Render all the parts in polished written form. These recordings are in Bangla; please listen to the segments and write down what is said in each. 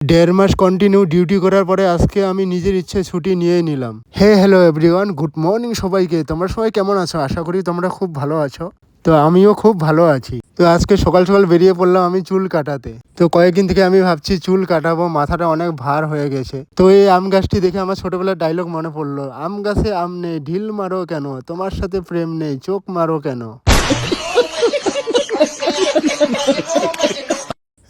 দেড় মাস কন্টিনিউ ডিউটি করার পরে আজকে আমি নিজের ইচ্ছে ছুটি নিয়ে নিলাম। হ্যালো এভরিওয়ান, গুড মর্নিং সবাইকে। তোমরা সবাই কেমন আছো? আশা করি তোমরা খুব ভালো আছো। তো আমিও খুব ভালো আছি। তো আজকে সকাল সকাল বেরিয়ে পড়লাম আমি চুল কাটাতে। তো কয়েকদিন থেকে আমি ভাবছি চুল কাটাবো, মাথাটা অনেক ভার হয়ে গেছে। তো এই আম গাছটি দেখে আমার ছোটবেলার ডায়লগ মনে পড়লো, আম গাছে আম নেই ঢিল মারো কেন, তোমার সাথে প্রেম নেই চোখ মারো কেন।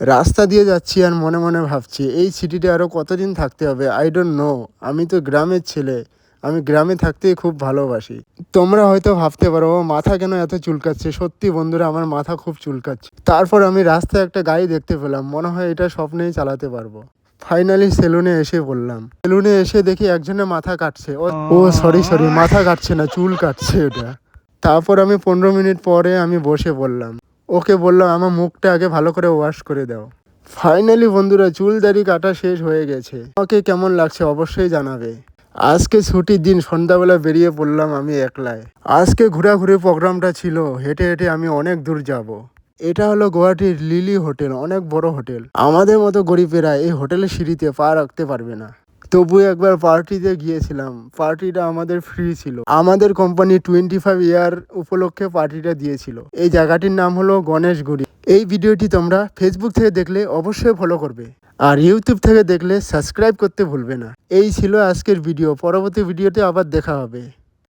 রাস্তা দিয়ে যাচ্ছি আর মনে মনে ভাবছি এই সিটিতে আরও কতদিন থাকতে হবে, আই ডোন্ট নো। আমি তো গ্রামের ছেলে, আমি গ্রামে থাকতেই খুব ভালোবাসি। তোমরা হয়তো ভাবতে পারো ও মাথা কেন এত চুলকাচ্ছে। সত্যি বন্ধুরা, আমার মাথা খুব চুলকাচ্ছে। তারপর আমি রাস্তায় একটা গাড়ি দেখতে পেলাম, মনে হয় এটা স্বপ্নেই চালাতে পারবো। ফাইনালি সেলুনে এসে বললাম, সেলুনে এসে দেখি একজনের মাথা কাটছে। ও সরি, মাথা কাটছে না, চুল কাটছে ওটা। তারপর আমি 15 মিনিট পরে আমি বসে পড়লাম। ওকে বললাম আমার মুখটা আগে ভালো করে ওয়াশ করে দাও। ফাইনালি বন্ধুরা, চুল দাড়ি কাটা শেষ হয়ে গেছে। আমাকে কেমন লাগছে অবশ্যই জানাবে। আজকে ছুটির দিন, সন্ধ্যাবেলা বেরিয়ে পড়লাম আমি একলাই। আজকে ঘোরাঘুরির প্রোগ্রামটা ছিল, হেঁটে হেঁটে আমি অনেক দূর যাব। এটা হলো গুয়াহাটির লিলি হোটেল, অনেক বড় হোটেল। আমাদের মতো গরিবেরা এই হোটেলের সিঁড়িতে পা রাখতে পারবে না। তবু একবার পার্টিতে গিয়েছিলাম, পার্টিটা আমাদের ফ্রি ছিল। আমাদের কোম্পানি 25 ইয়ার উপলক্ষে পার্টিটা দিয়েছিল। এই জায়গাটির নাম হলো গণেশগুড়ি। এই ভিডিওটি তোমরা ফেসবুক থেকে দেখলে অবশ্যই ফলো করবে, আর ইউটিউব থেকে দেখলে সাবস্ক্রাইব করতে ভুলবে না। এই ছিল আজকের ভিডিও, পরবর্তী ভিডিওতে আবার দেখা হবে।